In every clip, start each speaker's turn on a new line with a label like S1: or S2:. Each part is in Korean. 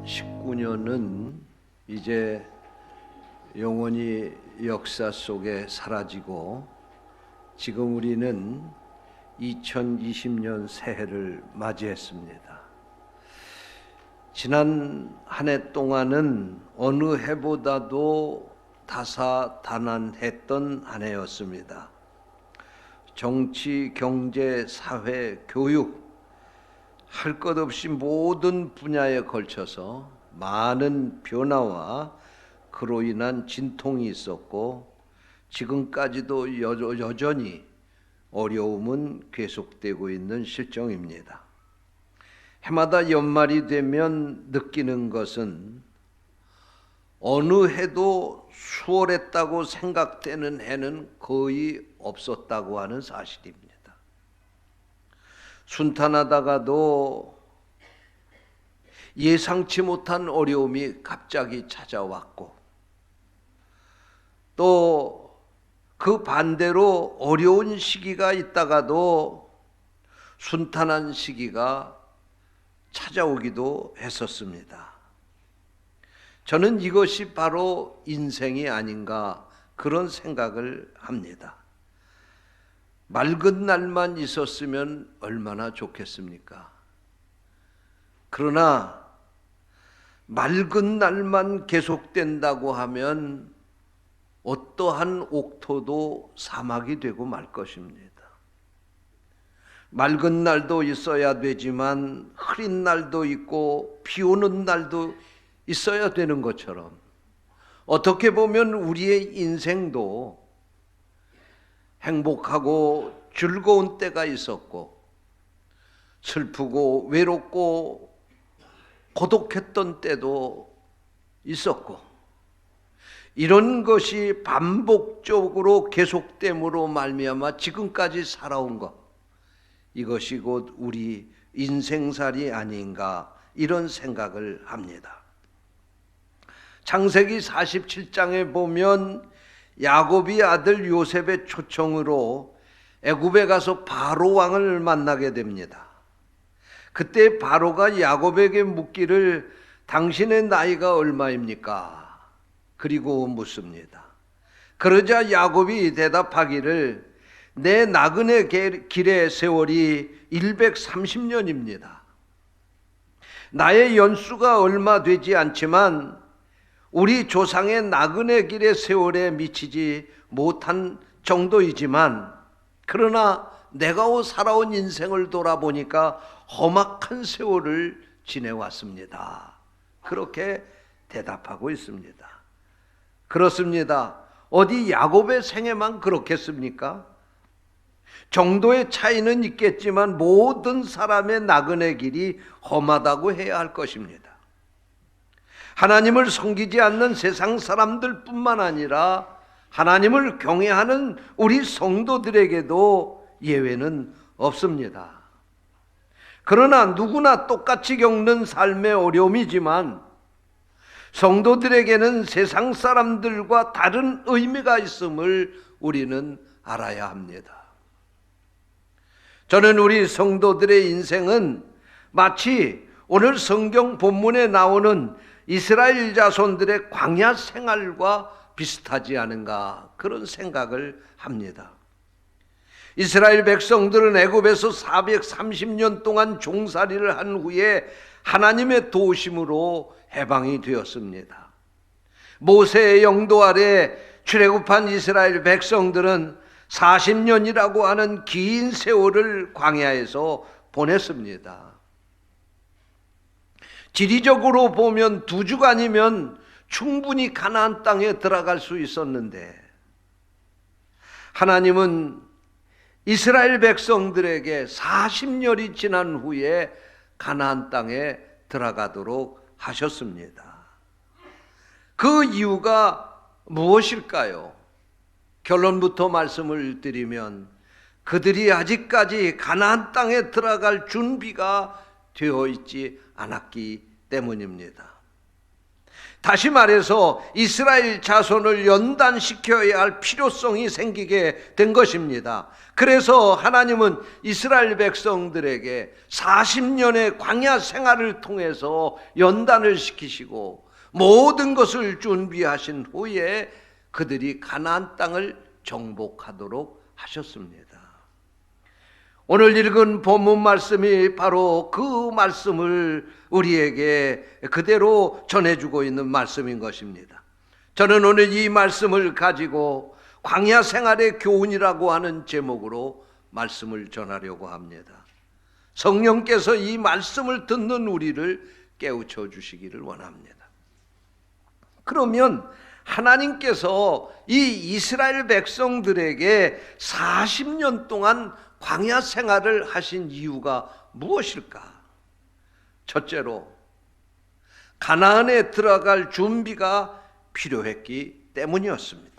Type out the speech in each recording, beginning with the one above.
S1: 2019년은 이제 영원히 역사 속에 사라지고 지금 우리는 2020년 새해를 맞이했습니다. 지난 한 해 동안은 어느 해보다도 다사다난했던 한 해였습니다. 정치, 경제, 사회, 교육 할 것 없이 모든 분야에 걸쳐서 많은 변화와 그로 인한 진통이 있었고 지금까지도 여전히 어려움은 계속되고 있는 실정입니다. 해마다 연말이 되면 느끼는 것은 어느 해도 수월했다고 생각되는 해는 거의 없었다고 하는 사실입니다. 순탄하다가도 예상치 못한 어려움이 갑자기 찾아왔고 또 그 반대로 어려운 시기가 있다가도 순탄한 시기가 찾아오기도 했었습니다. 저는 이것이 바로 인생이 아닌가 그런 생각을 합니다. 맑은 날만 있었으면 얼마나 좋겠습니까? 그러나 맑은 날만 계속된다고 하면 어떠한 옥토도 사막이 되고 말 것입니다. 맑은 날도 있어야 되지만 흐린 날도 있고 비 오는 날도 있어야 되는 것처럼 어떻게 보면 우리의 인생도 행복하고 즐거운 때가 있었고 슬프고 외롭고 고독했던 때도 있었고 이런 것이 반복적으로 계속됨으로 말미암아 지금까지 살아온 것, 이것이 곧 우리 인생살이 아닌가 이런 생각을 합니다. 창세기 47장에 보면 야곱이 아들 요셉의 초청으로 애굽에 가서 바로 왕을 만나게 됩니다. 그때 바로가 야곱에게 묻기를 당신의 나이가 얼마입니까? 그리고 묻습니다. 그러자 야곱이 대답하기를 내 나그네 길의 세월이 130년입니다. 나의 연수가 얼마 되지 않지만 우리 조상의 나그네 길의 세월에 미치지 못한 정도이지만 그러나 내가 살아온 인생을 돌아보니까 험악한 세월을 지내왔습니다. 그렇게 대답하고 있습니다. 그렇습니다. 어디 야곱의 생애만 그렇겠습니까? 정도의 차이는 있겠지만 모든 사람의 나그네 길이 험하다고 해야 할 것입니다. 하나님을 섬기지 않는 세상 사람들 뿐만 아니라 하나님을 경외하는 우리 성도들에게도 예외는 없습니다. 그러나 누구나 똑같이 겪는 삶의 어려움이지만 성도들에게는 세상 사람들과 다른 의미가 있음을 우리는 알아야 합니다. 저는 우리 성도들의 인생은 마치 오늘 성경 본문에 나오는 이스라엘 자손들의 광야 생활과 비슷하지 않은가 그런 생각을 합니다. 이스라엘 백성들은 애굽에서 430년 동안 종살이를 한 후에 하나님의 도우심으로 해방이 되었습니다. 모세의 영도 아래 출애굽한 이스라엘 백성들은 40년이라고 하는 긴 세월을 광야에서 보냈습니다. 지리적으로 보면 2주간이면 충분히 가나안 땅에 들어갈 수 있었는데 하나님은 이스라엘 백성들에게 40년이 지난 후에 가나안 땅에 들어가도록 하셨습니다. 그 이유가 무엇일까요? 결론부터 말씀을 드리면 그들이 아직까지 가나안 땅에 들어갈 준비가 되어 있지 않았기 때문입니다. 다시 말해서 이스라엘 자손을 연단시켜야 할 필요성이 생기게 된 것입니다. 그래서 하나님은 이스라엘 백성들에게 40년의 광야 생활을 통해서 연단을 시키시고 모든 것을 준비하신 후에 그들이 가나안 땅을 정복하도록 하셨습니다. 오늘 읽은 본문 말씀이 바로 그 말씀을 우리에게 그대로 전해주고 있는 말씀인 것입니다. 저는 오늘 이 말씀을 가지고 광야 생활의 교훈이라고 하는 제목으로 말씀을 전하려고 합니다. 성령께서 이 말씀을 듣는 우리를 깨우쳐 주시기를 원합니다. 그러면 하나님께서 이 이스라엘 백성들에게 40년 동안 광야 생활을 하신 이유가 무엇일까? 첫째로 가나안에 들어갈 준비가 필요했기 때문이었습니다.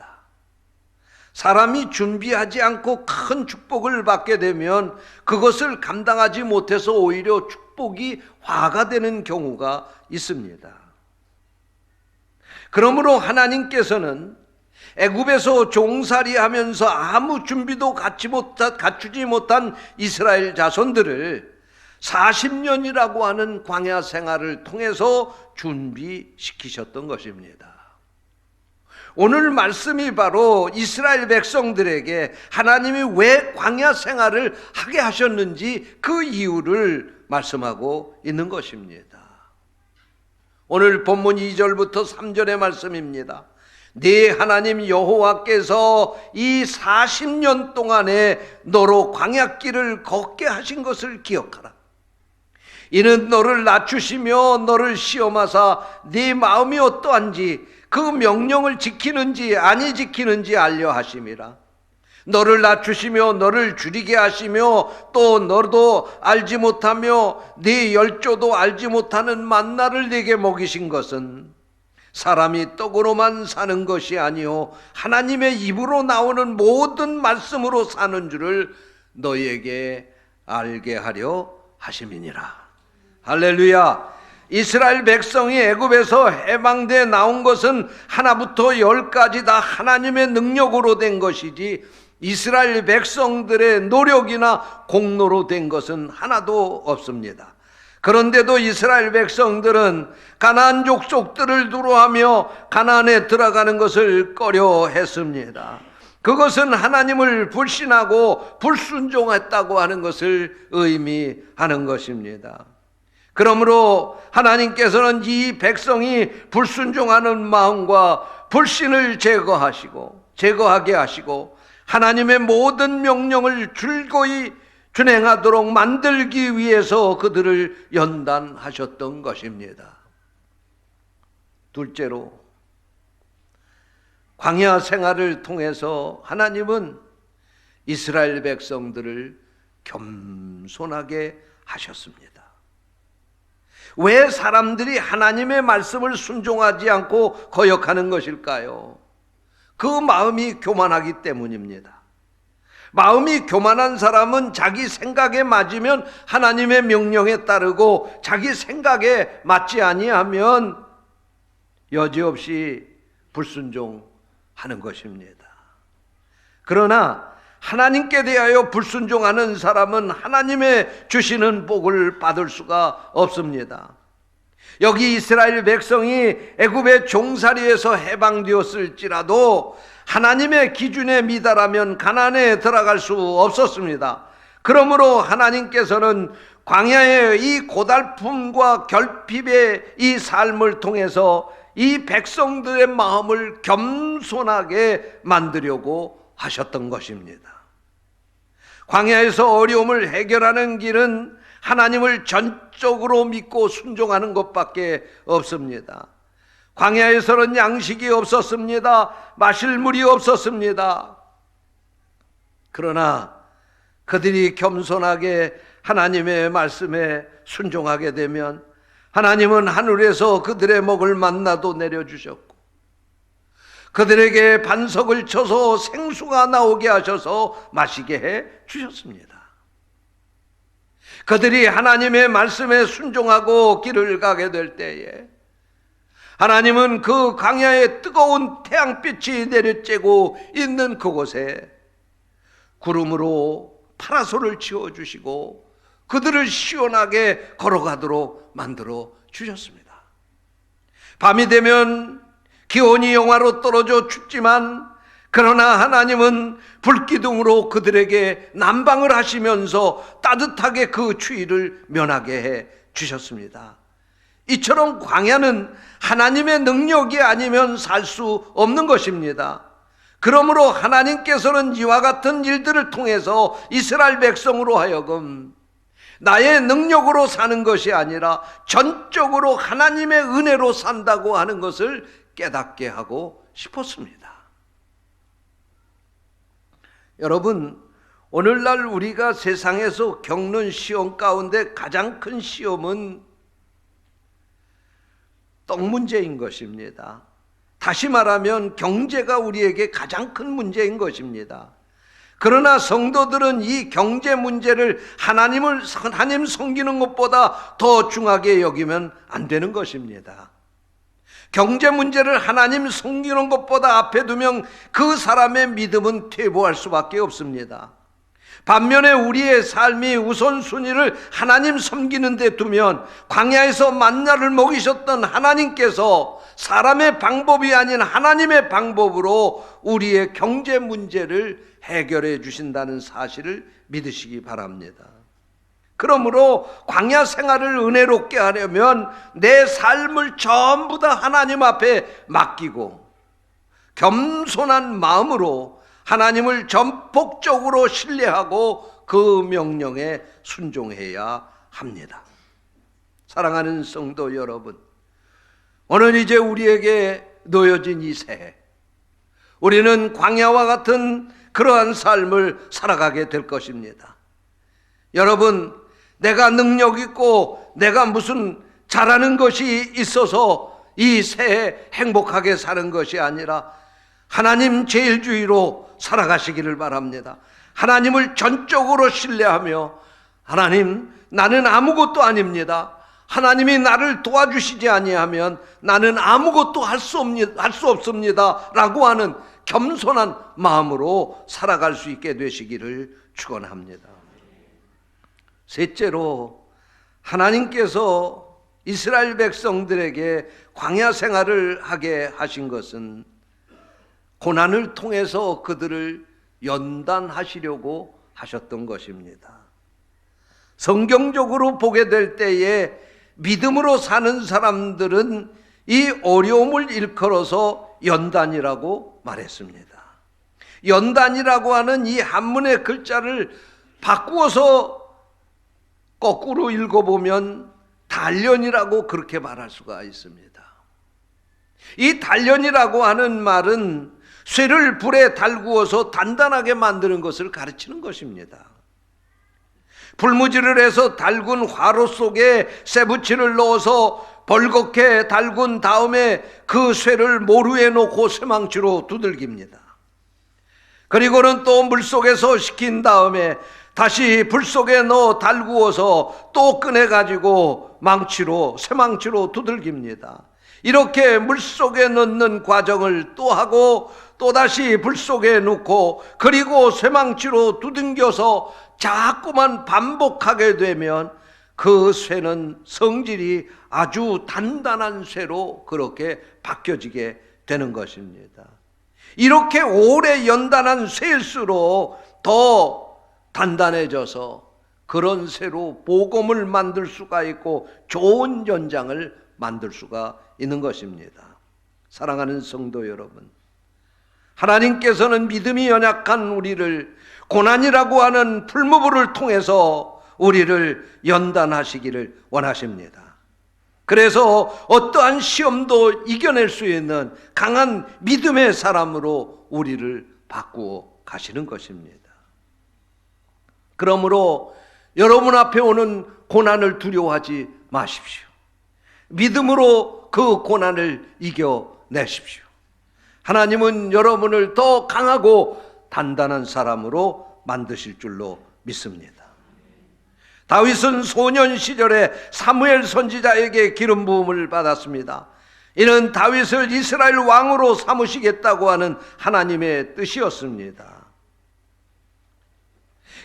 S1: 사람이 준비하지 않고 큰 축복을 받게 되면 그것을 감당하지 못해서 오히려 축복이 화가 되는 경우가 있습니다. 그러므로 하나님께서는 애굽에서 종살이하면서 아무 준비도 갖추지 못한 이스라엘 자손들을 40년이라고 하는 광야 생활을 통해서 준비시키셨던 것입니다. 오늘 말씀이 바로 이스라엘 백성들에게 하나님이 왜 광야 생활을 하게 하셨는지 그 이유를 말씀하고 있는 것입니다. 오늘 본문 2절부터 3절의 말씀입니다. 네 하나님 여호와께서 이 40년 동안에 너로 광야길을 걷게 하신 것을 기억하라. 이는 너를 낮추시며 너를 시험하사 네 마음이 어떠한지 그 명령을 지키는지 아니 지키는지 알려 하심이라. 너를 낮추시며 너를 줄이게 하시며 또 너도 알지 못하며 네 열조도 알지 못하는 만나를 네게 먹이신 것은 사람이 떡으로만 사는 것이 아니요 하나님의 입으로 나오는 모든 말씀으로 사는 줄을 너희에게 알게 하려 하심이니라. 할렐루야. 이스라엘 백성이 애굽에서 해방돼 나온 것은 하나부터 열까지 다 하나님의 능력으로 된 것이지 이스라엘 백성들의 노력이나 공로로 된 것은 하나도 없습니다. 그런데도 이스라엘 백성들은 가나안 족속들을 두려워하며 가나안에 들어가는 것을 꺼려했습니다. 그것은 하나님을 불신하고 불순종했다고 하는 것을 의미하는 것입니다. 그러므로 하나님께서는 이 백성이 불순종하는 마음과 불신을 제거하게 하시고 하나님의 모든 명령을 줄거이 준행하도록 만들기 위해서 그들을 연단하셨던 것입니다. 둘째로 광야 생활을 통해서 하나님은 이스라엘 백성들을 겸손하게 하셨습니다. 왜 사람들이 하나님의 말씀을 순종하지 않고 거역하는 것일까요? 그 마음이 교만하기 때문입니다. 마음이 교만한 사람은 자기 생각에 맞으면 하나님의 명령에 따르고 자기 생각에 맞지 아니하면 여지없이 불순종하는 것입니다. 그러나 하나님께 대하여 불순종하는 사람은 하나님의 주시는 복을 받을 수가 없습니다. 여기 이스라엘 백성이 애굽의 종살이에서 해방되었을지라도 하나님의 기준에 미달하면 가나안에 들어갈 수 없었습니다. 그러므로 하나님께서는 광야의 이 고달픔과 결핍의 이 삶을 통해서 이 백성들의 마음을 겸손하게 만들려고 하셨던 것입니다. 광야에서 어려움을 해결하는 길은 하나님을 전적으로 믿고 순종하는 것밖에 없습니다. 광야에서는 양식이 없었습니다. 마실 물이 없었습니다. 그러나 그들이 겸손하게 하나님의 말씀에 순종하게 되면 하나님은 하늘에서 그들의 먹을 만나도 내려주셨고 그들에게 반석을 쳐서 생수가 나오게 하셔서 마시게 해 주셨습니다. 그들이 하나님의 말씀에 순종하고 길을 가게 될 때에 하나님은 그 광야에 뜨거운 태양빛이 내려쬐고 있는 그곳에 구름으로 파라솔을 치워주시고 그들을 시원하게 걸어가도록 만들어 주셨습니다. 밤이 되면 기온이 영하로 떨어져 춥지만 그러나 하나님은 불기둥으로 그들에게 난방을 하시면서 따뜻하게 그 추위를 면하게 해 주셨습니다. 이처럼 광야는 하나님의 능력이 아니면 살 수 없는 것입니다. 그러므로 하나님께서는 이와 같은 일들을 통해서 이스라엘 백성으로 하여금 나의 능력으로 사는 것이 아니라 전적으로 하나님의 은혜로 산다고 하는 것을 깨닫게 하고 싶었습니다. 여러분, 오늘날 우리가 세상에서 겪는 시험 가운데 가장 큰 시험은 떡 문제인 것입니다. 다시 말하면 경제가 우리에게 가장 큰 문제인 것입니다. 그러나 성도들은 이 경제 문제를 하나님 섬기는 것보다 더 중하게 여기면 안 되는 것입니다. 경제 문제를 하나님 섬기는 것보다 앞에 두면 그 사람의 믿음은 퇴보할 수밖에 없습니다. 반면에 우리의 삶이 우선순위를 하나님 섬기는 데 두면 광야에서 만나를 먹이셨던 하나님께서 사람의 방법이 아닌 하나님의 방법으로 우리의 경제 문제를 해결해 주신다는 사실을 믿으시기 바랍니다. 그러므로 광야 생활을 은혜롭게 하려면 내 삶을 전부 다 하나님 앞에 맡기고 겸손한 마음으로 하나님을 전폭적으로 신뢰하고 그 명령에 순종해야 합니다. 사랑하는 성도 여러분, 오늘 이제 우리에게 놓여진 이 새해, 우리는 광야와 같은 그러한 삶을 살아가게 될 것입니다. 여러분, 내가 능력 있고 내가 무슨 잘하는 것이 있어서 이 새해 행복하게 사는 것이 아니라 하나님 제일주의로 살아가시기를 바랍니다. 하나님을 전적으로 신뢰하며 하나님, 나는 아무것도 아닙니다. 하나님이 나를 도와주시지 아니하면 나는 아무것도 할 수 없습니다 라고 하는 겸손한 마음으로 살아갈 수 있게 되시기를 축원합니다. 셋째로, 하나님께서 이스라엘 백성들에게 광야 생활을 하게 하신 것은 고난을 통해서 그들을 연단하시려고 하셨던 것입니다. 성경적으로 보게 될 때에 믿음으로 사는 사람들은 이 어려움을 일컬어서 연단이라고 말했습니다. 연단이라고 하는 이 한문의 글자를 바꾸어서 거꾸로 읽어보면 단련이라고 그렇게 말할 수가 있습니다. 이 단련이라고 하는 말은 쇠를 불에 달구어서 단단하게 만드는 것을 가르치는 것입니다. 불무질을 해서 달군 화로 속에 쇠붙이를 넣어서 벌겋게 달군 다음에 그 쇠를 모루에 놓고 쇠망치로 두들깁니다. 그리고는 또 물속에서 식힌 다음에 다시 불 속에 넣어 달구어서 또 꺼내가지고 망치로, 쇠망치로 두들깁니다. 이렇게 물속에 넣는 과정을 또 하고 또다시 불 속에 넣고 그리고 쇠망치로 두들겨서 자꾸만 반복하게 되면 그 쇠는 성질이 아주 단단한 쇠로 그렇게 바뀌어지게 되는 것입니다. 이렇게 오래 연단한 쇠일수록 더 단단해져서 그런 쇠로 복음을 만들 수가 있고 좋은 연장을 만들 수가 있는 것입니다. 사랑하는 성도 여러분, 하나님께서는 믿음이 연약한 우리를 고난이라고 하는 풀무불을 통해서 우리를 연단하시기를 원하십니다. 그래서 어떠한 시험도 이겨낼 수 있는 강한 믿음의 사람으로 우리를 바꾸어 가시는 것입니다. 그러므로 여러분 앞에 오는 고난을 두려워하지 마십시오. 믿음으로 그 고난을 이겨내십시오. 하나님은 여러분을 더 강하고 단단한 사람으로 만드실 줄로 믿습니다. 다윗은 소년 시절에 사무엘 선지자에게 기름 부음을 받았습니다. 이는 다윗을 이스라엘 왕으로 삼으시겠다고 하는 하나님의 뜻이었습니다.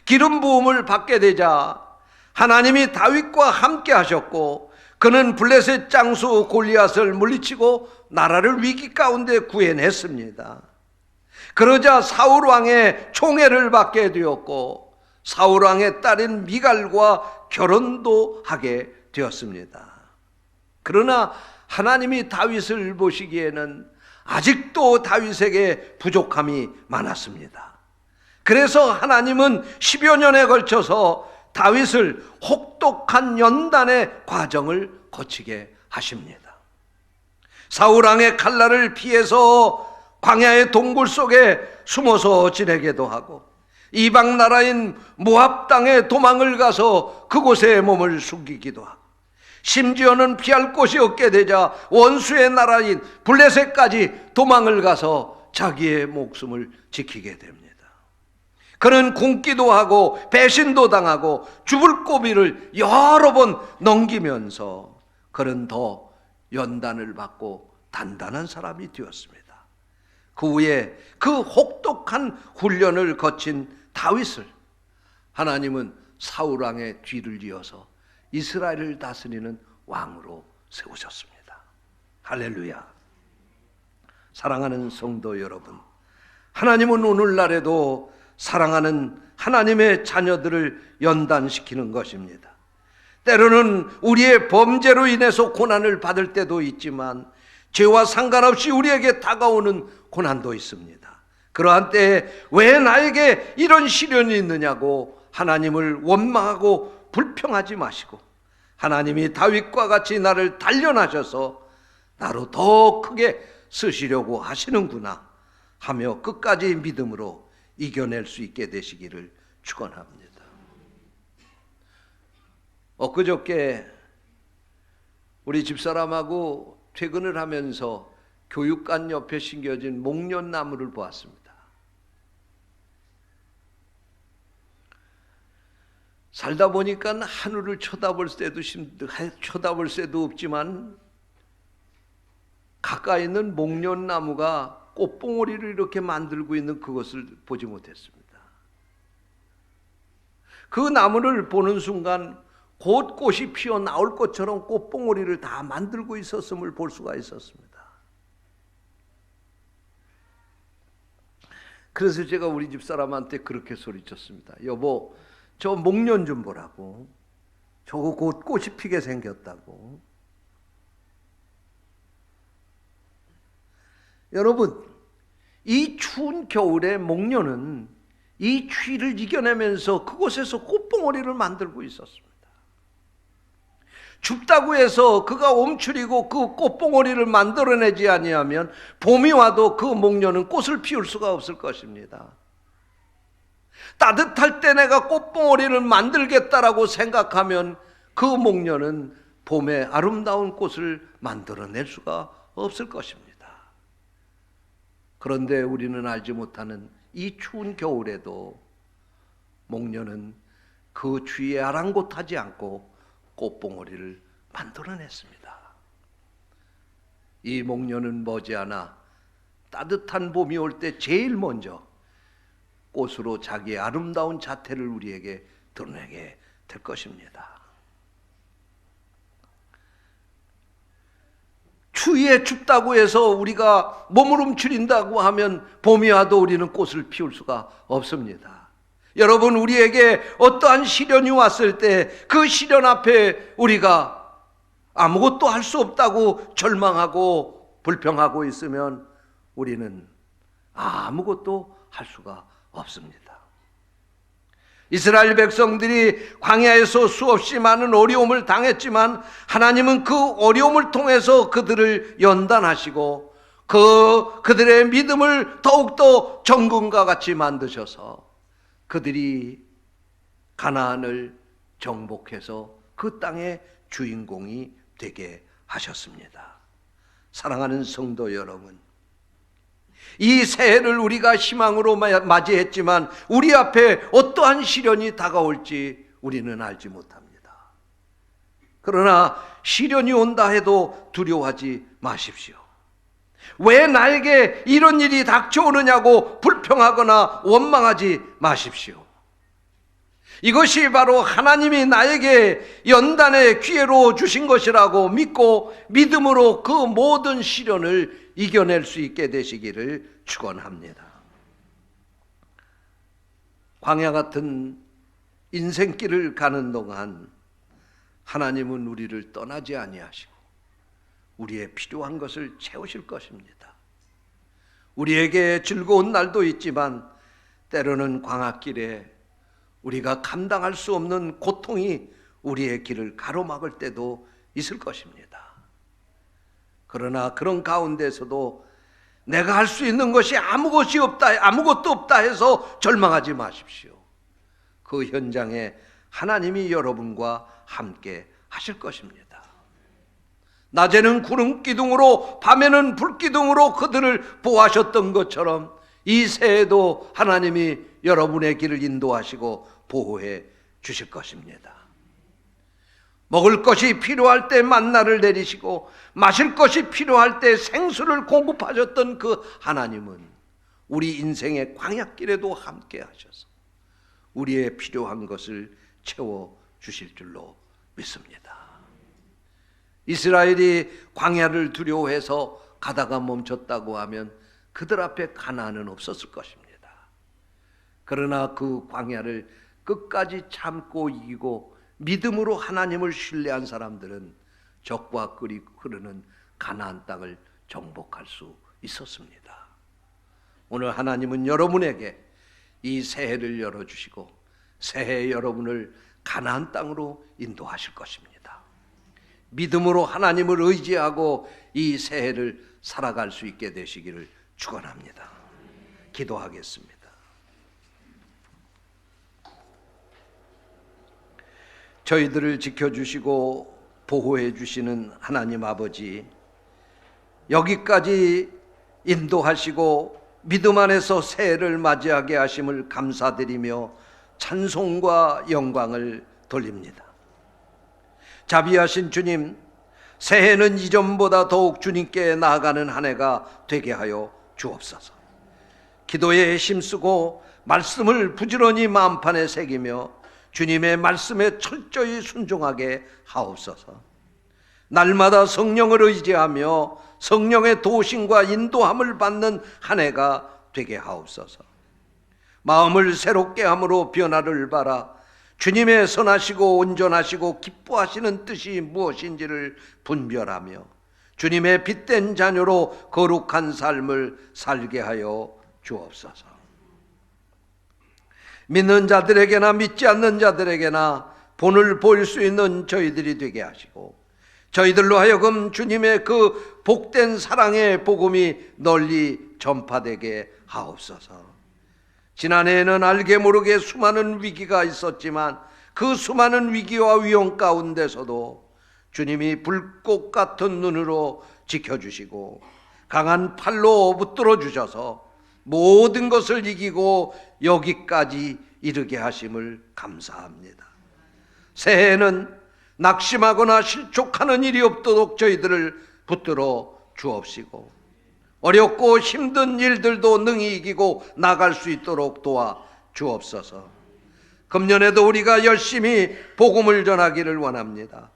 S1: 기름 부음을 받게 되자 하나님이 다윗과 함께 하셨고, 그는 블레셋 장수 골리앗을 물리치고 나라를 위기 가운데 구해냈습니다. 그러자 사울 왕의 총애를 받게 되었고, 사울 왕의 딸인 미갈과 결혼도 하게 되었습니다. 그러나 하나님이 다윗을 보시기에는 아직도 다윗에게 부족함이 많았습니다. 그래서 하나님은 10여 년에 걸쳐서 다윗을 혹독한 연단의 과정을 거치게 하십니다. 사울 왕의 칼날을 피해서 광야의 동굴 속에 숨어서 지내기도 하고, 이방 나라인 모압 땅에 도망을 가서 그곳에 몸을 숨기기도 하고, 심지어는 피할 곳이 없게 되자 원수의 나라인 블레셋까지 도망을 가서 자기의 목숨을 지키게 됩니다. 그는 굶기도 하고 배신도 당하고 죽을 고비를 여러 번 넘기면서 그는 더 연단을 받고 단단한 사람이 되었습니다. 그 후에 그 혹독한 훈련을 거친 다윗을 하나님은 사울 왕의 뒤를 이어서 이스라엘을 다스리는 왕으로 세우셨습니다. 할렐루야. 사랑하는 성도 여러분, 하나님은 오늘날에도 사랑하는 하나님의 자녀들을 연단시키는 것입니다. 때로는 우리의 범죄로 인해서 고난을 받을 때도 있지만, 죄와 상관없이 우리에게 다가오는 고난도 있습니다. 그러한 때에 왜 나에게 이런 시련이 있느냐고 하나님을 원망하고 불평하지 마시고, 하나님이 다윗과 같이 나를 단련하셔서 나로 더 크게 쓰시려고 하시는구나 하며 끝까지 믿음으로 이겨낼 수 있게 되시기를 축원합니다. 엊그저께 우리 집사람하고 퇴근을 하면서 교육관 옆에 심겨진 목련나무를 보았습니다. 살다 보니까 하늘을 쳐다볼 새도 없지만, 가까이 있는 목련나무가 꽃봉오리를 이렇게 만들고 있는 그것을 보지 못했습니다. 그 나무를 보는 순간 곧 꽃이 피어 나올 것처럼 꽃봉오리를 다 만들고 있었음을 볼 수가 있었습니다. 그래서 제가 우리 집사람한테 그렇게 소리쳤습니다. 여보, 저 목련 좀 보라고. 저거 곧 꽃이 피게 생겼다고. 여러분, 이 추운 겨울에 목련은 이 추위를 이겨내면서 그곳에서 꽃봉오리를 만들고 있었습니다. 춥다고 해서 그가 옴추리고 그 꽃봉오리를 만들어내지 아니하면 봄이 와도 그 목련은 꽃을 피울 수가 없을 것입니다. 따뜻할 때 내가 꽃봉오리를 만들겠다라고 생각하면 그 목련은 봄에 아름다운 꽃을 만들어낼 수가 없을 것입니다. 그런데 우리는 알지 못하는 이 추운 겨울에도 목련은 그 추위에 아랑곳하지 않고 꽃봉오리를 만들어냈습니다. 이 목련은 머지않아 따뜻한 봄이 올 때 제일 먼저 꽃으로 자기의 아름다운 자태를 우리에게 드러내게 될 것입니다. 추위에 춥다고 해서 우리가 몸을 움츠린다고 하면 봄이 와도 우리는 꽃을 피울 수가 없습니다. 여러분, 우리에게 어떠한 시련이 왔을 때 그 시련 앞에 우리가 아무것도 할 수 없다고 절망하고 불평하고 있으면 우리는 아무것도 할 수가 없습니다. 이스라엘 백성들이 광야에서 수없이 많은 어려움을 당했지만 하나님은 그 어려움을 통해서 그들을 연단하시고 그들의 믿음을 더욱더 정금과 같이 만드셔서 그들이 가나안을 정복해서 그 땅의 주인공이 되게 하셨습니다. 사랑하는 성도 여러분, 이 새해를 우리가 희망으로 맞이했지만 우리 앞에 어떠한 시련이 다가올지 우리는 알지 못합니다. 그러나 시련이 온다 해도 두려워하지 마십시오. 왜 나에게 이런 일이 닥쳐오느냐고 불평하거나 원망하지 마십시오. 이것이 바로 하나님이 나에게 연단의 기회로 주신 것이라고 믿고 믿음으로 그 모든 시련을 이겨낼 수 있게 되시기를 축원합니다. 광야 같은 인생길을 가는 동안 하나님은 우리를 떠나지 아니하시고 우리의 필요한 것을 채우실 것입니다. 우리에게 즐거운 날도 있지만 때로는 광야길에 우리가 감당할 수 없는 고통이 우리의 길을 가로막을 때도 있을 것입니다. 그러나 그런 가운데서도 내가 할 수 있는 것이 아무것도 없다 해서 절망하지 마십시오. 그 현장에 하나님이 여러분과 함께 하실 것입니다. 낮에는 구름 기둥으로 밤에는 불 기둥으로 그들을 보호하셨던 것처럼 이 새해에도 하나님이 여러분의 길을 인도하시고 보호해 주실 것입니다. 먹을 것이 필요할 때 만나를 내리시고 마실 것이 필요할 때 생수를 공급하셨던 그 하나님은 우리 인생의 광야길에도 함께 하셔서 우리의 필요한 것을 채워 주실 줄로 믿습니다. 이스라엘이 광야를 두려워해서 가다가 멈췄다고 하면 그들 앞에 가나안은 없었을 것입니다. 그러나 그 광야를 끝까지 참고 이기고 믿음으로 하나님을 신뢰한 사람들은 적과 끓이 흐르는 가나안 땅을 정복할 수 있었습니다. 오늘 하나님은 여러분에게 이 새해를 열어주시고 새해 여러분을 가나안 땅으로 인도하실 것입니다. 믿음으로 하나님을 의지하고 이 새해를 살아갈 수 있게 되시기를 축원합니다. 기도하겠습니다. 저희들을 지켜주시고 보호해 주시는 하나님 아버지, 여기까지 인도하시고 믿음 안에서 새해를 맞이하게 하심을 감사드리며 찬송과 영광을 돌립니다. 자비하신 주님, 새해는 이전보다 더욱 주님께 나아가는 한 해가 되게 하여 주옵소서. 기도에 힘쓰고 말씀을 부지런히 마음판에 새기며 주님의 말씀에 철저히 순종하게 하옵소서. 날마다 성령을 의지하며 성령의 도우심과 인도함을 받는 한 해가 되게 하옵소서. 마음을 새롭게 함으로 변화를 바라 주님의 선하시고 온전하시고 기뻐하시는 뜻이 무엇인지를 분별하며 주님의 빛된 자녀로 거룩한 삶을 살게 하여 주옵소서. 믿는 자들에게나 믿지 않는 자들에게나 본을 보일 수 있는 저희들이 되게 하시고 저희들로 하여금 주님의 그 복된 사랑의 복음이 널리 전파되게 하옵소서. 지난해에는 알게 모르게 수많은 위기가 있었지만 그 수많은 위기와 위험 가운데서도 주님이 불꽃 같은 눈으로 지켜주시고 강한 팔로 붙들어 주셔서 모든 것을 이기고 여기까지 이르게 하심을 감사합니다. 새해에는 낙심하거나 실족하는 일이 없도록 저희들을 붙들어 주옵시고 어렵고 힘든 일들도 능히 이기고 나갈 수 있도록 도와 주옵소서. 금년에도 우리가 열심히 복음을 전하기를 원합니다.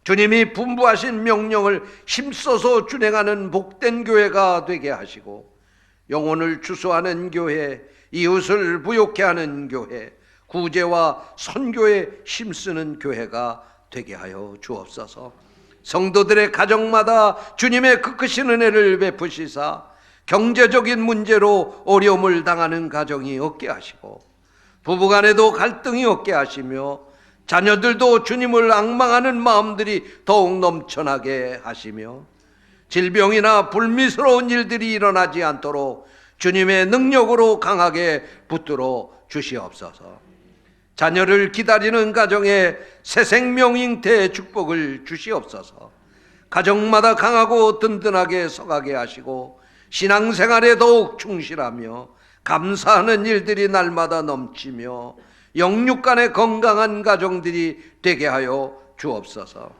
S1: 주님이 분부하신 명령을 힘써서 준행하는 복된 교회가 되게 하시고 영혼을 주소하는 교회, 이웃을 부욕해 하는 교회, 구제와 선교에 힘쓰는 교회가 되게 하여 주옵소서. 성도들의 가정마다 주님의 그 크신 은혜를 베푸시사 경제적인 문제로 어려움을 당하는 가정이 없게 하시고 부부간에도 갈등이 없게 하시며 자녀들도 주님을 앙망하는 마음들이 더욱 넘쳐나게 하시며 질병이나 불미스러운 일들이 일어나지 않도록 주님의 능력으로 강하게 붙들어 주시옵소서. 자녀를 기다리는 가정에 새 생명 잉태의 축복을 주시옵소서. 가정마다 강하고 든든하게 서가게 하시고 신앙생활에 더욱 충실하며 감사하는 일들이 날마다 넘치며 영육 간의 건강한 가정들이 되게 하여 주옵소서.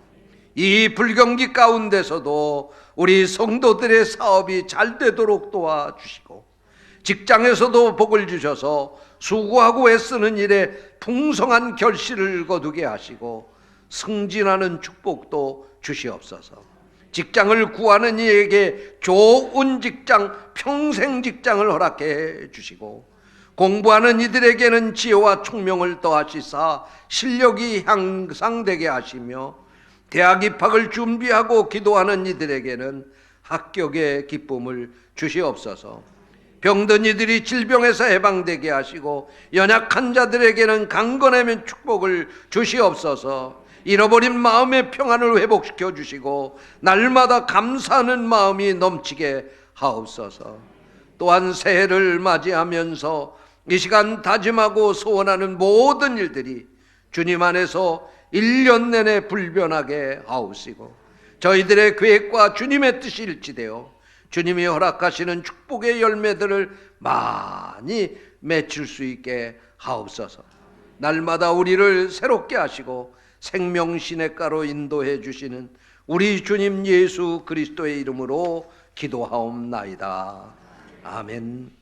S1: 이 불경기 가운데서도 우리 성도들의 사업이 잘 되도록 도와주시고, 직장에서도 복을 주셔서 수고하고 애쓰는 일에 풍성한 결실을 거두게 하시고 승진하는 축복도 주시옵소서. 직장을 구하는 이에게 좋은 직장, 평생 직장을 허락해 주시고, 공부하는 이들에게는 지혜와 총명을 더하시사 실력이 향상되게 하시며, 대학 입학을 준비하고 기도하는 이들에게는 합격의 기쁨을 주시옵소서. 병든 이들이 질병에서 해방되게 하시고, 연약한 자들에게는 강건함의 축복을 주시옵소서. 잃어버린 마음의 평안을 회복시켜 주시고 날마다 감사하는 마음이 넘치게 하옵소서. 또한 새해를 맞이하면서 이 시간 다짐하고 소원하는 모든 일들이 주님 안에서 1년 내내 불변하게 하옵시고, 저희들의 계획과 주님의 뜻이 일치되어 주님이 허락하시는 축복의 열매들을 많이 맺을 수 있게 하옵소서. 날마다 우리를 새롭게 하시고 생명 시냇가로 인도해 주시는 우리 주님 예수 그리스도의 이름으로 기도하옵나이다. 아멘.